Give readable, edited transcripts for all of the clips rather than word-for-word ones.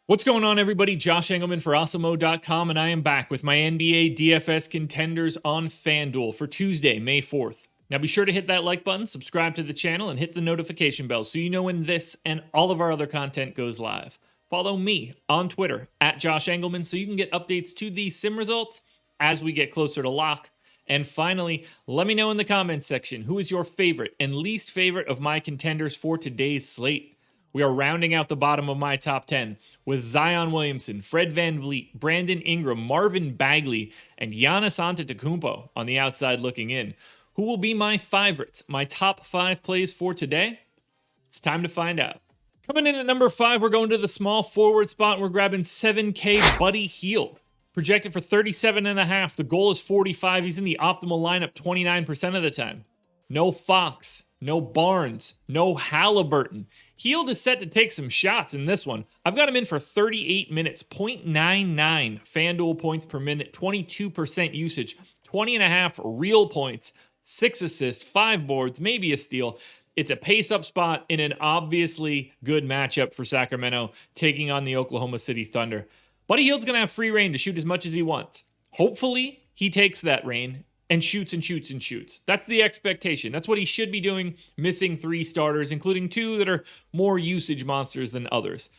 What's going on, everybody? Josh Engleman for Awesemo.com, and I am back with my NBA DFS contenders on FanDuel for Tuesday, May 4th. Now be sure to hit that like button, subscribe to the channel, and hit the notification bell so you know when this and all of our other content goes live. Follow me on Twitter at Josh Engleman so you can get updates to these sim results as we get closer to lock. And finally, let me know in the comments section who is your favorite and least favorite of my contenders for today's slate. We are rounding out the bottom of my top 10 with Zion Williamson, Fred VanVleet, Brandon Ingram, Marvin Bagley, and Giannis Antetokounmpo on the outside looking in. Who will be my favorites, my top 5 plays for today? It's time to find out. Coming in at number 5, we're going to the small forward spot, and we're grabbing 7K Buddy Hield. Projected for 37.5. The goal is 45. He's in the optimal lineup 29% of the time. No Fox, no Barnes, no Halliburton. Hield is set to take some shots in this one. I've got him in for 38 minutes, 0.99 FanDuel points per minute, 22% usage, 20.5 real points, 6 assists, 5 boards, maybe a steal. It's a pace-up spot in an obviously good matchup for Sacramento, taking on the Oklahoma City Thunder. Buddy Hield's going to have free reign to shoot as much as he wants. Hopefully, he takes that reign and shoots and shoots and shoots. That's the expectation. That's what he should be doing, missing 3 starters, including 2 that are more usage monsters than others.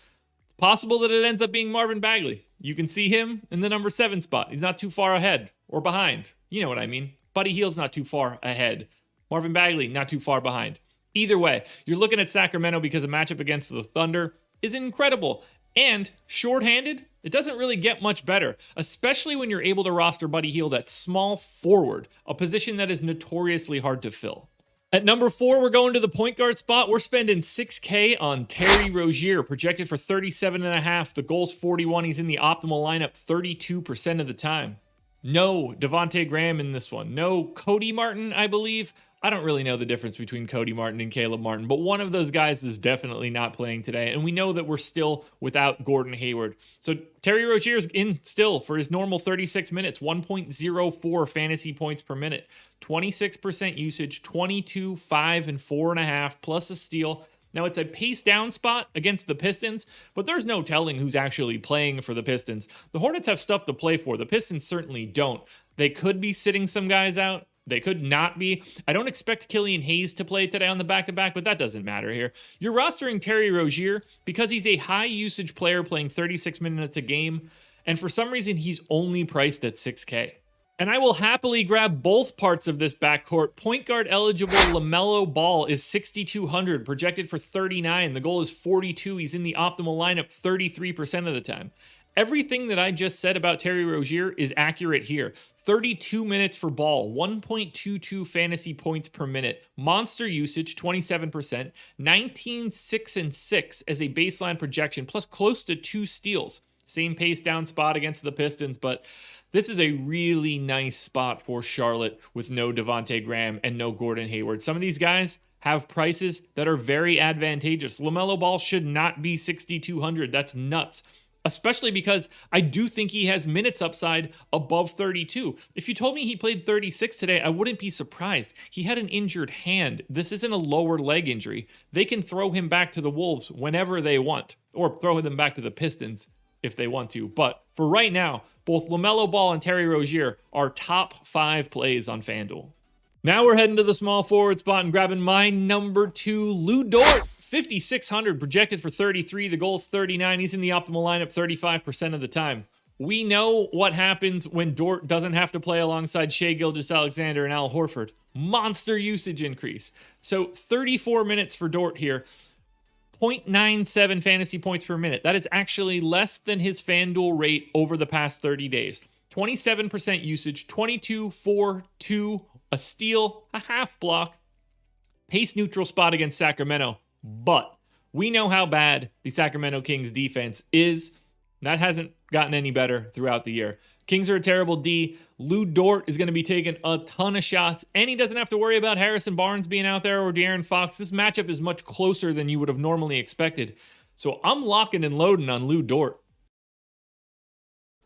It's possible that it ends up being Marvin Bagley. You can see him in the number 7 spot. He's not too far ahead or behind. You know what I mean. Buddy Hield's not too far ahead. Marvin Bagley, not too far behind. Either way, you're looking at Sacramento because a matchup against the Thunder is incredible. And shorthanded, it doesn't really get much better, especially when you're able to roster Buddy Hield at small forward, a position that is notoriously hard to fill. At number 4, we're going to the point guard spot. We're spending 6K on Terry Rozier, projected for 37.5. The goal's 41. He's in the optimal lineup 32% of the time. No Devontae Graham in this one. No Cody Martin, I believe. I don't really know the difference between Cody Martin and Caleb Martin, but one of those guys is definitely not playing today, and we know that we're still without Gordon Hayward. So Terry Rozier's in still for his normal 36 minutes, 1.04 fantasy points per minute, 26% usage, 22, 5, and 4.5, plus a steal. Now, it's a pace down spot against the Pistons, but there's no telling who's actually playing for the Pistons. The Hornets have stuff to play for. The Pistons certainly don't. They could be sitting some guys out. They could not be. I don't expect Killian Hayes to play today on the back-to-back, but that doesn't matter here. You're rostering Terry Rozier because he's a high-usage player playing 36 minutes a game, and for some reason, he's only priced at 6K. And I will happily grab both parts of this backcourt. Point guard eligible LaMelo Ball is 6,200, projected for 39. The goal is 42. He's in the optimal lineup 33% of the time. Everything that I just said about Terry Rozier is accurate here. 32 minutes for Ball, 1.22 fantasy points per minute, monster usage, 27%, 19, 6, and 6 as a baseline projection, plus close to 2 steals. Same pace down spot against the Pistons, but this is a really nice spot for Charlotte with no Devontae Graham and no Gordon Hayward. Some of these guys have prices that are very advantageous. LaMelo Ball should not be 6,200. That's nuts. Especially because I do think he has minutes upside above 32. If you told me he played 36 today, I wouldn't be surprised. He had an injured hand. This isn't a lower leg injury. They can throw him back to the Wolves whenever they want, or throw them back to the Pistons if they want to. But for right now, both LaMelo Ball and Terry Rozier are top 5 plays on FanDuel. Now we're heading to the small forward spot and grabbing my number 2, Lu Dort. 5,600, projected for 33. The goal's 39. He's in the optimal lineup 35% of the time. We know what happens when Dort doesn't have to play alongside Shai Gilgeous-Alexander and Al Horford. Monster usage increase. So 34 minutes for Dort here. 0.97 fantasy points per minute. That is actually less than his FanDuel rate over the past 30 days. 27% usage, 22, 4, 2, a steal, a half block. Pace neutral spot against Sacramento. But we know how bad the Sacramento Kings defense is. That hasn't gotten any better throughout the year. Kings are a terrible D. Lu Dort is going to be taking a ton of shots, and he doesn't have to worry about Harrison Barnes being out there or De'Aaron Fox. This matchup is much closer than you would have normally expected. So I'm locking and loading on Lu Dort.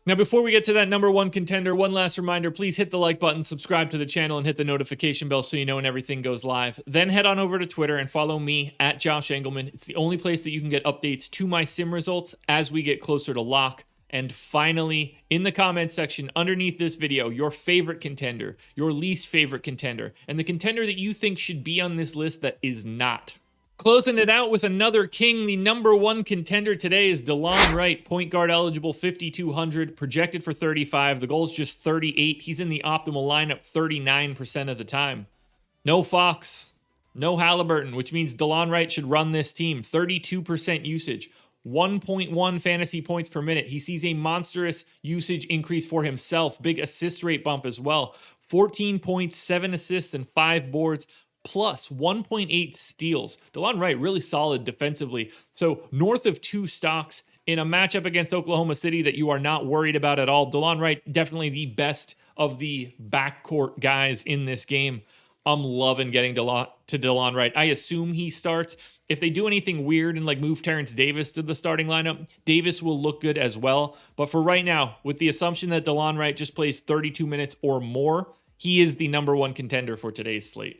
Now, before we get to that number one contender, one last reminder, please hit the like button, subscribe to the channel, and hit the notification bell so you know when everything goes live. Then head on over to Twitter and follow me at Josh Engleman. It's the only place that you can get updates to my sim results as we get closer to lock. And finally, in the comments section underneath this video, your favorite contender, your least favorite contender, and the contender that you think should be on this list that is not. Closing it out with another king, the number one contender today is DELON WRIGHT, point guard eligible, 5,200, projected for 35. The goal is just 38. He's in the optimal lineup 39% of the time. No Fox, no Halliburton, which means DELON WRIGHT should run this team. 32% usage, 1.1 fantasy points per minute. He sees a monstrous usage increase for himself. Big assist rate bump as well. 14 points, 7 assists, and 5 boards. Plus 1.8 steals. DELON WRIGHT really solid defensively. So north of 2 stocks in a matchup against Oklahoma City that you are not worried about at all. DELON WRIGHT definitely the best of the backcourt guys in this game. I'm loving getting to DELON WRIGHT. I assume he starts. If they do anything weird and like move Terrence Davis to the starting lineup, Davis will look good as well. But for right now, with the assumption that DELON WRIGHT just plays 32 minutes or more, he is the number one contender for today's slate.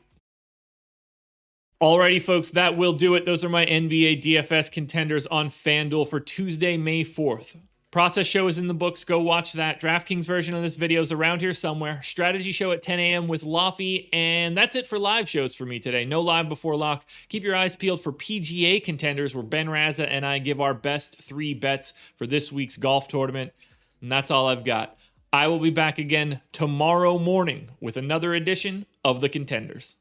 Alrighty, folks, that will do it. Those are my NBA DFS contenders on FanDuel for Tuesday, May 4th. Process show is in the books. Go watch that. DraftKings version of this video is around here somewhere. Strategy show at 10 a.m. with Laffy. And that's it for live shows for me today. No live before lock. Keep your eyes peeled for PGA contenders where Ben Raza and I give our best 3 bets for this week's golf tournament. And that's all I've got. I will be back again tomorrow morning with another edition of the Contenders.